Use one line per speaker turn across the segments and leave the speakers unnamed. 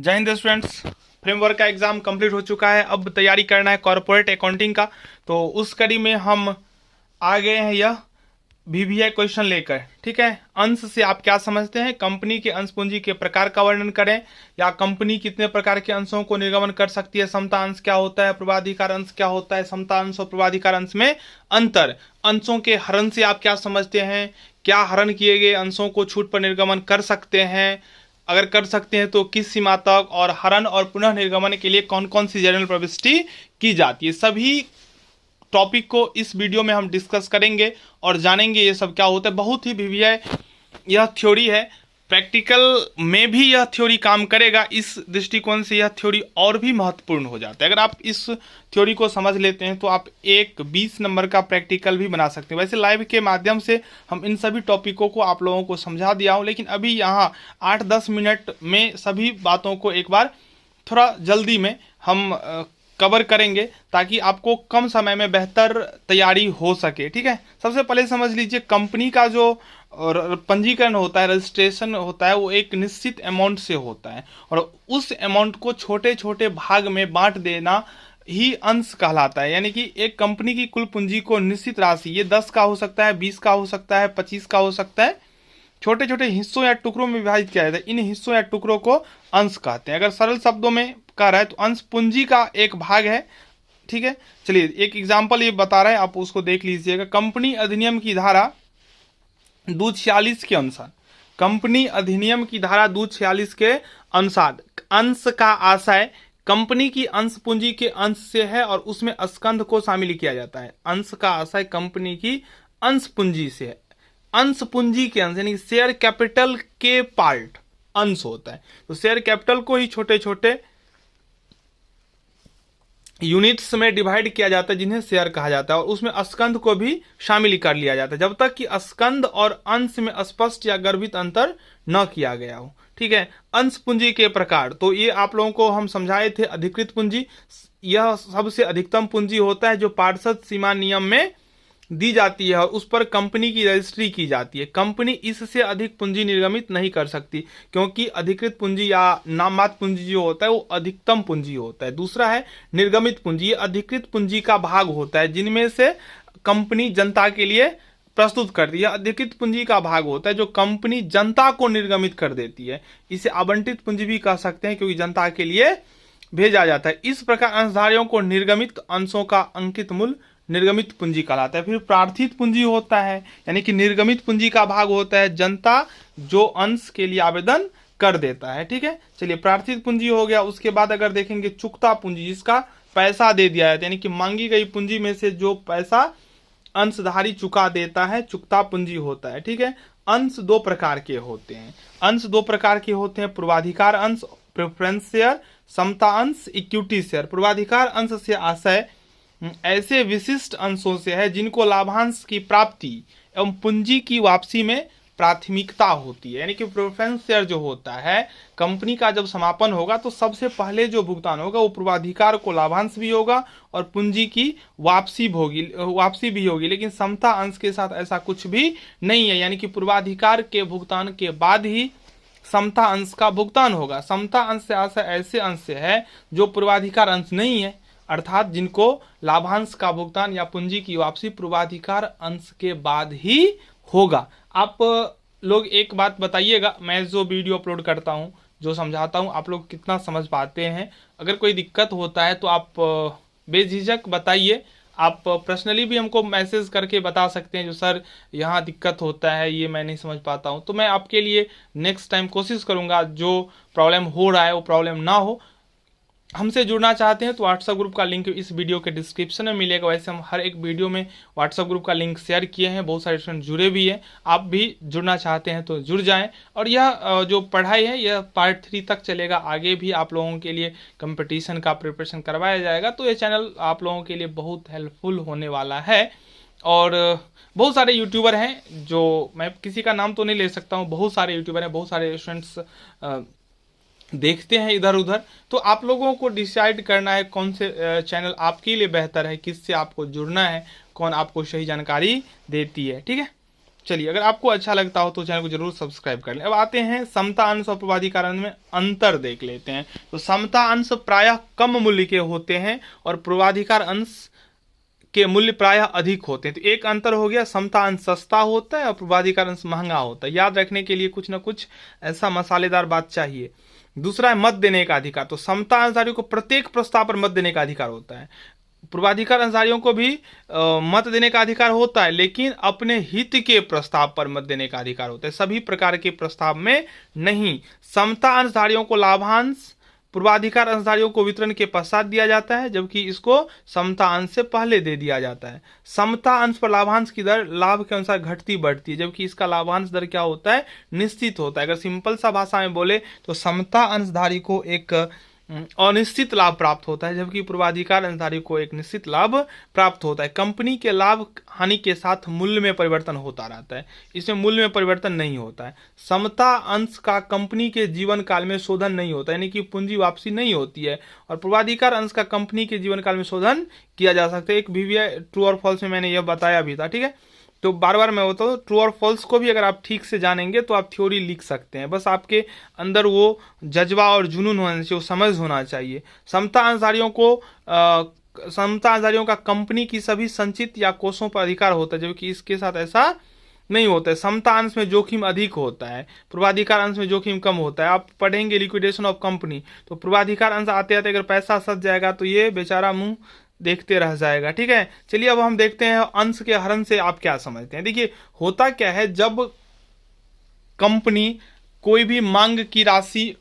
जय Hind students. Framework का exam complete हो चुका है। अब तैयारी करना है कॉर्पोरेट अकाउंटिंग का। तो उस कड़ी में हम आ गए हैं यह VBI क्वेश्चन लेकर। ठीक है, अंश से आप क्या समझते हैं? कंपनी के अंश पूंजी के प्रकार का वर्णन करें, या कंपनी कितने प्रकार के अंशों को निर्गमन कर सकती है, समता अंश क्या होता है, पूर्वाधिकार अंश क्या होता है, समता अंश और पूर्वाधिकार अंश में अंतर, अंशों के हरण से आप क्या समझते हैं, क्या हरण किए गए अंशों को छूट पर निर्गमन कर सकते हैं, अगर कर सकते हैं तो किस सीमा तक, और हरण और पुनः निर्गमन के लिए कौन कौन सी जनरल प्रविष्टि की जाती है। सभी टॉपिक को इस वीडियो में हम डिस्कस करेंगे और जानेंगे ये सब क्या होता है। बहुत ही VBI यह थ्योरी है, प्रैक्टिकल में भी यह थ्योरी काम करेगा। इस दृष्टिकोण से यह थ्योरी और भी महत्वपूर्ण हो जाता है। अगर आप इस थ्योरी को समझ लेते हैं तो आप एक 20 नंबर का प्रैक्टिकल भी बना सकते हैं। वैसे लाइव के माध्यम से हम इन सभी टॉपिकों को आप लोगों को समझा दिया हूँ, लेकिन अभी यहाँ 8-10 मिनट में सभी बातों को एक बार थोड़ा जल्दी में हम कवर करेंगे, ताकि आपको कम समय में बेहतर तैयारी हो सके। ठीक है, सबसे पहले समझ लीजिए, कंपनी का जो पंजीकरण होता है, रजिस्ट्रेशन होता है, वो एक निश्चित अमाउंट से होता है, और उस अमाउंट को छोटे छोटे भाग में बांट देना ही अंश कहलाता है। यानी कि एक कंपनी की कुल पूंजी को निश्चित राशि, ये 10 का हो सकता है, 20 का हो सकता है, 25 का हो सकता है, छोटे छोटे हिस्सों या टुकड़ों में विभाजित किया जाता है। इन हिस्सों या टुकड़ों को अंश कहते हैं। अगर सरल शब्दों में कह रहा है तो अंश पूंजी का एक भाग है। ठीक है, चलिए एक एग्जांपल ये बता रहा है, आप उसको देख लीजिएगा। कंपनी अधिनियम की धारा 246 के अनुसार, कंपनी अधिनियम की धारा 246 के अनुसार अंश का आशय कंपनी की अंश पूंजी के अंश से है, और उसमें स्कंध को शामिल किया जाता है। अंश का आशय कंपनी की अंश पूंजी से है। अंश पूंजी के अंश यानी शेयर कैपिटल के पार्ट अंश होता है। तो शेयर कैपिटल को ही छोटे छोटे यूनिट्स में डिवाइड किया जाता है, जिन्हें शेयर कहा जाता है, और उसमें स्कंध को भी शामिल कर लिया जाता है, जब तक कि स्कंध और अंश में स्पष्ट या गर्भित अंतर न किया गया हो। ठीक है, अंश पूंजी के प्रकार तो ये आप लोगों को हम समझाए थे। अधिकृत पूंजी, यह सबसे अधिकतम पूंजी होता है जो पार्षद सीमा नियम में दी जाती है, और उस पर कंपनी की रजिस्ट्री की जाती है। कंपनी इससे अधिक पूंजी निर्गमित नहीं कर सकती, क्योंकि अधिकृत पूंजी या नाममात्र पूंजी जो होता है वो अधिकतम पूंजी होता है। दूसरा है निर्गमित पूंजी, ये अधिकृत पूंजी का भाग होता है, जिनमें से कंपनी जनता के लिए प्रस्तुत करती है। अधिकृत पूंजी का भाग होता है जो कंपनी जनता को निर्गमित कर देती है। इसे आवंटित पूंजी भी कह सकते हैं, क्योंकि जनता के लिए भेजा जाता है। इस प्रकार अंशधारियों को निर्गमित अंशों का अंकित मूल्य निर्गमित पूंजी कहलाता है। फिर प्रार्थित पूंजी होता है, यानी कि निर्गमित पूंजी का भाग होता है जनता जो अंश के लिए आवेदन कर देता है। ठीक है, चलिए प्रार्थित पूंजी हो गया। उसके बाद अगर देखेंगे चुकता पूंजी, जिसका पैसा दे दिया जाता है, यानी कि मांगी गई पूंजी में से जो पैसा अंशधारी चुका देता है, चुकता पूंजी होता है। ठीक है, अंश दो प्रकार के होते हैं। अंश दो प्रकार के होते हैं, पूर्वाधिकार अंश प्रेफरेंस शेयर, समता अंश इक्विटी शेयर। पूर्वाधिकार अंश से आशय ऐसे विशिष्ट अंशों से है जिनको लाभांश की प्राप्ति एवं पूंजी की वापसी में प्राथमिकता होती है। यानी कि प्रेफरेंस शेयर जो होता है, कंपनी का जब समापन होगा तो सबसे पहले जो भुगतान होगा वो पूर्वाधिकार को लाभांश भी होगा और पूंजी की वापसी भी होगी। लेकिन समता अंश के साथ ऐसा कुछ भी नहीं है, यानी कि पूर्वाधिकार के भुगतान के बाद ही समता अंश का भुगतान होगा। समता अंश से आशय ऐसे अंश से है जो पूर्वाधिकार अंश नहीं है, अर्थात जिनको लाभांश का भुगतान या पूंजी की वापसी पूर्वाधिकार अंश के बाद ही होगा। आप लोग एक बात बताइएगा, मैं जो वीडियो अपलोड करता हूं, जो समझाता हूं, आप लोग कितना समझ पाते हैं? अगर कोई दिक्कत होता है तो आप बेझिझक बताइए। आप पर्सनली भी हमको मैसेज करके बता सकते हैं, जो सर यहाँ दिक्कत होता है, ये मैं नहीं समझ पाता हूँ, तो मैं आपके लिए नेक्स्ट टाइम कोशिश करूँगा जो प्रॉब्लम हो रहा है वो प्रॉब्लम ना हो। हमसे जुड़ना चाहते हैं तो व्हाट्सएप ग्रुप का लिंक इस वीडियो के डिस्क्रिप्शन में मिलेगा। वैसे हम हर एक वीडियो में व्हाट्सएप ग्रुप का लिंक शेयर किए हैं, बहुत सारे स्टूडेंट जुड़े भी हैं। आप भी जुड़ना चाहते हैं तो जुड़ जाएं। और यह जो पढ़ाई है यह पार्ट 3 तक चलेगा। आगे भी आप लोगों के लिए कंपटीशन का प्रिपरेशन करवाया जाएगा, तो ये चैनल आप लोगों के लिए बहुत हेल्पफुल होने वाला है। और बहुत सारे यूट्यूबर हैं, जो मैं किसी का नाम तो नहीं ले सकता हूँ, बहुत सारे यूट्यूबर हैं, बहुत सारे स्टूडेंट्स देखते हैं इधर उधर। तो आप लोगों को डिसाइड करना है कौन से चैनल आपके लिए बेहतर है, किससे आपको जुड़ना है, कौन आपको सही जानकारी देती है। ठीक है, चलिए, अगर आपको अच्छा लगता हो तो चैनल को जरूर सब्सक्राइब कर लें। अब आते हैं समता अंश और पूर्वाधिकार अंश में अंतर देख लेते हैं। तो समता अंश प्रायः कम मूल्य के होते हैं और पूर्वाधिकार अंश के मूल्य प्रायः अधिक होते हैं। तो एक अंतर हो गया, समता अंश सस्ता होता है और पूर्वाधिकार अंश महंगा होता है। याद रखने के लिए कुछ ना कुछ ऐसा मसालेदार बात चाहिए। दूसरा है मत देने का अधिकार। तो समता अंशधारियों को प्रत्येक प्रस्ताव पर मत देने का अधिकार होता है। पूर्वाधिकार अंशधारियों को भी मत देने का अधिकार होता है, लेकिन अपने हित के प्रस्ताव पर मत देने का अधिकार होता है, सभी प्रकार के प्रस्ताव में नहीं। समता अंशधारियों को लाभांश पूर्वाधिकार अंशधारियों को वितरण के पश्चात दिया जाता है, जबकि इसको समता अंश से पहले दे दिया जाता है। समता अंश पर लाभांश की दर लाभ के अनुसार घटती बढ़ती है, जबकि इसका लाभांश दर क्या होता है, निश्चित होता है। अगर सिंपल सा भाषा में बोले तो समता अंशधारी को एक अनिश्चित लाभ प्राप्त होता है, जबकि पूर्वाधिकार अंशधारी को एक निश्चित लाभ प्राप्त होता है। कंपनी के लाभ हानि के साथ मूल्य में परिवर्तन होता रहता है, इसमें मूल्य में परिवर्तन नहीं होता है। समता अंश का कंपनी के जीवन काल में शोधन नहीं होता, यानी कि पूंजी वापसी नहीं होती है। और पूर्वाधिकार अंश का कंपनी के जीवन काल में शोधन किया जा सकता है। एक VVI ट्रू और फॉल्स में मैंने यह बताया भी था, ठीक है। तो बार बार मैं बताऊँ, ट्रू और फॉल्स को भी अगर आप ठीक से जानेंगे तो आप थ्योरी लिख सकते हैं। बस आपके अंदर वो जज्बा और जुनून होना चाहिए, वो समझ होना चाहिए। समता अंशधारियों का कंपनी की सभी संचित या कोषों पर अधिकार होता है, जबकि इसके साथ ऐसा नहीं होता है। समता अंश में जोखिम अधिक होता है, पूर्वाधिकार अंश में जोखिम कम होता है। आप पढ़ेंगे लिक्विडेशन ऑफ कंपनी, तो पूर्वाधिकार अंश आते आते अगर पैसा सच जाएगा तो ये बेचारा मुंह देखते रह जाएगा, ठीक है। चलिए अब हम देखते हैं अंश के हरण से आप क्या समझते हैं। देखिए होता क्या है, जब कंपनी कोई भी मांग की राशि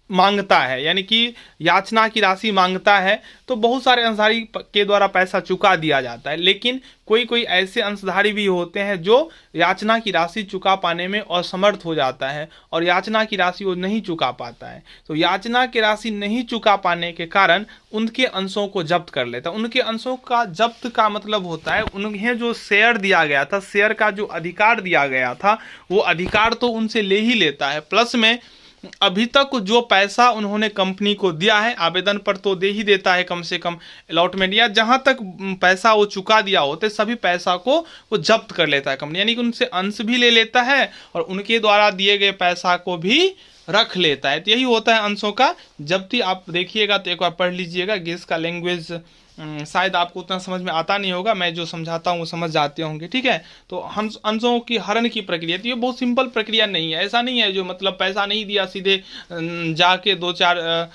मांगता है, यानी कि याचना की राशि मांगता है, तो बहुत सारे अंशधारी के द्वारा पैसा चुका दिया जाता है। लेकिन कोई कोई ऐसे अंशधारी भी होते हैं जो याचना की राशि चुका पाने में असमर्थ हो जाता है और याचना की राशि वो नहीं चुका पाता है। तो याचना की राशि नहीं चुका पाने के कारण उनके अंशों को जब्त कर लेता है। उनके अंशों का जब्त का मतलब होता है उन्हें जो शेयर दिया गया था, शेयर का जो अधिकार दिया गया था, वो अधिकार तो उनसे ले ही लेता है, प्लस में अभी तक जो पैसा उन्होंने कंपनी को दिया है आवेदन पर तो दे ही देता है, कम से कम अलॉटमेंट या जहां तक पैसा वो चुका दिया होते सभी पैसा को वो जब्त कर लेता है कंपनी, यानी कि उनसे अंश भी ले लेता है और उनके द्वारा दिए गए पैसा को भी रख लेता है। तो यही होता है अंशों का जब्ती। आप देखिएगा तो एक बार पढ़ लीजिएगा। गेस का लैंग्वेज शायद आपको उतना समझ में आता नहीं होगा, मैं जो समझाता हूँ वो समझ जाते होंगे, ठीक है। तो हम अंशों की हरण की प्रक्रिया, तो ये बहुत सिंपल प्रक्रिया नहीं है। ऐसा नहीं है जो मतलब पैसा नहीं दिया सीधे जाके 2-4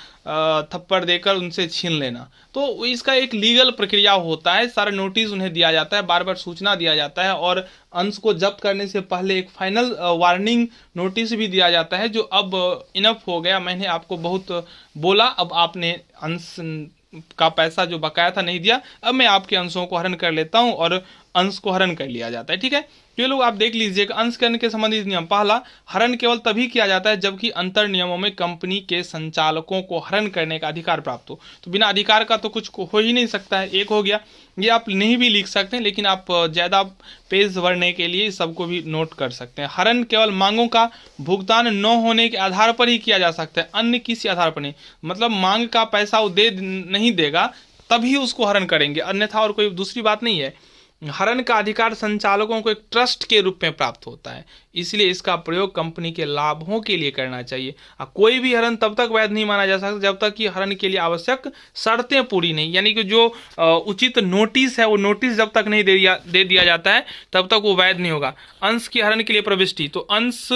थप्पड़ देकर उनसे छीन लेना। तो इसका एक लीगल प्रक्रिया होता है, सारा नोटिस उन्हें दिया जाता है, बार बार सूचना दिया जाता है और अंश को जब्त करने से पहले एक फाइनल वार्निंग नोटिस भी दिया जाता है, जो अब इनफ हो गया, मैंने आपको बहुत बोला, अब आपने अंश का पैसा जो बकाया था नहीं दिया, अब मैं आपके अंशों को हरण कर लेता हूं और अंश को हरण कर लिया जाता है, ठीक है। ये लोग आप देख लीजिएगा अंश करने के संबंधित नियम। पहला, हरण केवल तभी किया जाता है जबकि अंतर नियमों में कंपनी के संचालकों को हरण करने का अधिकार प्राप्त हो। तो बिना अधिकार का तो कुछ हो ही नहीं सकता है। एक हो गया, ये आप नहीं भी लिख सकते हैं, लेकिन आप ज़्यादा पेज भरने के लिए सबको भी नोट कर सकते हैं। हरण केवल मांगों का भुगतान न होने के आधार पर ही किया जा सकता है, अन्य किसी आधार पर नहीं। मतलब मांग का पैसा वो दे नहीं देगा तभी उसको हरण करेंगे, अन्यथा और कोई दूसरी बात नहीं है। हरण का अधिकार संचालकों को एक ट्रस्ट के रूप में प्राप्त होता है, इसलिए इसका प्रयोग कंपनी के लाभों के लिए करना चाहिए। कोई भी हरण तब तक वैध नहीं माना जा सकता जब तक कि हरण के लिए आवश्यक शर्तें पूरी नहीं, यानी कि जो उचित नोटिस है वो नोटिस जब तक नहीं दे दिया जाता है तब तक वो वैध नहीं होगा। अंश की हरण के लिए प्रविष्टि, तो अंश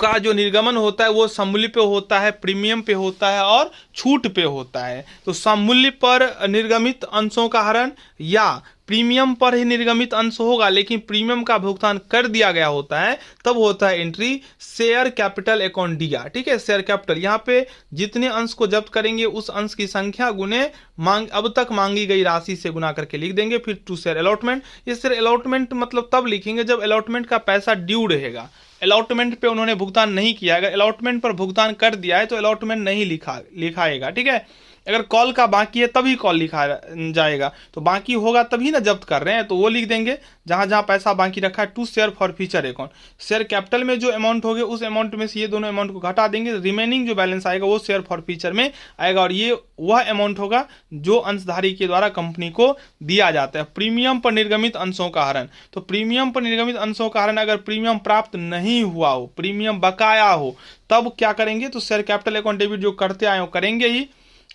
का जो निर्गमन होता है वो सममूल्य पे होता है, प्रीमियम पे होता है और छूट पे होता है। तो सममूल्य पर निर्गमित अंशों का हरण या प्रीमियम पर ही निर्गमित अंश होगा लेकिन प्रीमियम का भुगतान कर दिया गया होता है, तब होता है एंट्री शेयर कैपिटल अकाउंट दिया, ठीक है। शेयर कैपिटल, यहाँ पे जितने अंश को जब्त करेंगे उस अंश की संख्या गुने अब तक मांगी गई राशि से गुना करके लिख देंगे। फिर टू शेयर अलॉटमेंट, इस शेयर अलॉटमेंट मतलब तब लिखेंगे जब अलॉटमेंट का पैसा ड्यू रहेगा। अलॉटमेंट पे उन्होंने भुगतान नहीं किया, अगर अलॉटमेंट पर भुगतान कर दिया है तो अलॉटमेंट नहीं लिखाएगा, ठीक है। अगर कॉल का बाकी है तभी कॉल लिखा जाएगा, तो बाकी होगा तभी ना जब्त कर रहे हैं, तो वो लिख देंगे जहां जहां पैसा बाकी रखा है। To share forfeiture account, share capital में जो अमाउंट होगा उस अमाउंट में से ये दोनों अमाउंट को घटा देंगे, रिमेनिंग जो बैलेंस आएगा वो शेयर फॉर फ्यूचर में आएगा और ये वह अमाउंट होगा जो अंशधारी के द्वारा कंपनी को दिया जाता है। प्रीमियम पर निर्गमित अंशों का हरण, तो प्रीमियम पर निर्गमित अंशों का हरण अगर प्रीमियम प्राप्त नहीं हुआ हो, प्रीमियम बकाया हो, तब क्या करेंगे, तो शेयर कैपिटल अकाउंट डेबिट जो करते आए हो करेंगे ही,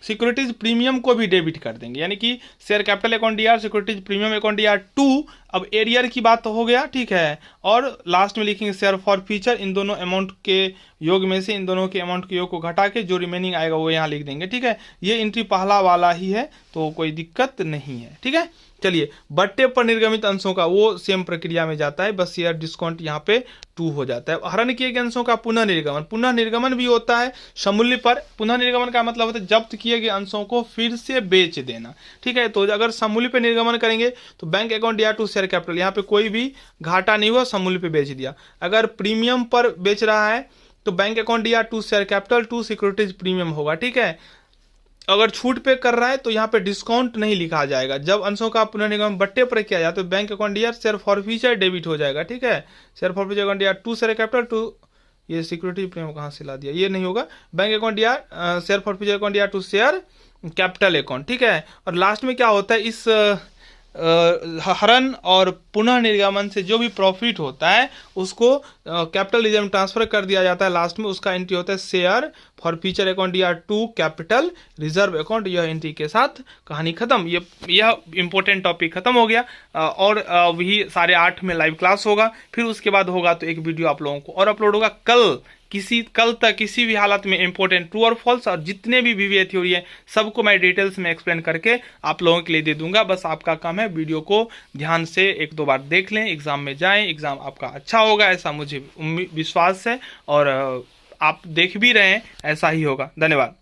सिक्योरिटीज प्रीमियम को भी डेबिट कर देंगे, यानी कि share capital account DR, securities premium account DR 2। अब एरियर की बात तो हो गया, ठीक है, और लास्ट में लिखेंगे शेयर फॉर फ्यूचर। इन दोनों अमाउंट के योग में से इन दोनों के अमाउंट के योग को घटा के जो रिमेनिंग आएगा वो यहाँ लिख देंगे, ठीक है। ये एंट्री पहला वाला ही है तो कोई दिक्कत नहीं है, ठीक है। चलिए, बट्टे पर निर्गमित अंशों का वो सेम प्रक्रिया में जाता है, बस शेयर डिस्काउंट यहाँ पे 2 हो जाता है। हरण किए गए अंशों का पुनः निर्गमन, पुनः निर्गमन भी होता है समूल्य पर। पुनः निर्गमन का मतलब होता है जब्त किए गए अंशों को फिर से बेच देना, ठीक है। तो अगर समूल्य पे निर्गमन करेंगे तो बैंक अकाउंट या टू शेयर कैपिटल, यहाँ पे कोई भी घाटा नहीं हुआ, समूल्य पे बेच दिया। अगर प्रीमियम पर बेच रहा है तो बैंक अकाउंट या to share capital to securities premium होगा, ठीक है। अगर छूट पे कर रहा है तो यहाँ पे डिस्काउंट नहीं लिखा जाएगा। जब अंशों का पुनर्निगमन बट्टे पर किया जाए तो बैंक अकाउंट या शेयर फॉर फ्यूचर डेबिट हो जाएगा, ठीक है। शेयर फॉर फ्यूचर अकाउंट या टू शेयर कैपिटल टू, ये सिक्योरिटी प्रीमियम कहाँ से ला दिया, ये नहीं होगा। बैंक अकाउंट या शेयर फॉर फ्यूचर अकाउंट या टू शेयर कैपिटल अकाउंट, ठीक है। और लास्ट में क्या होता है, इस हरण और पुनः निर्गमन से जो भी प्रॉफिट होता है उसको कैपिटल रिजर्व ट्रांसफर कर दिया जाता है। लास्ट में उसका एंट्री होता है शेयर फॉर फ्यूचर अकाउंट या टू कैपिटल रिजर्व अकाउंट। यह एंट्री के साथ कहानी खत्म। यह इंपॉर्टेंट टॉपिक खत्म हो गया। और वही 8:30 में लाइव क्लास होगा, फिर उसके बाद होगा तो एक वीडियो आप लोगों को और अपलोड होगा कल तक किसी भी हालत में इंपॉर्टेंट ट्रू और फॉल्स और जितने भी वीवीए थ्योरी है सबको मैं डिटेल्स में एक्सप्लेन करके आप लोगों के लिए दे दूंगा। बस आपका काम है वीडियो को ध्यान से 1-2 बार देख लें, एग्जाम में जाएं, एग्जाम आपका अच्छा होगा ऐसा मुझे विश्वास है और आप देख भी रहे हैं ऐसा ही होगा। धन्यवाद।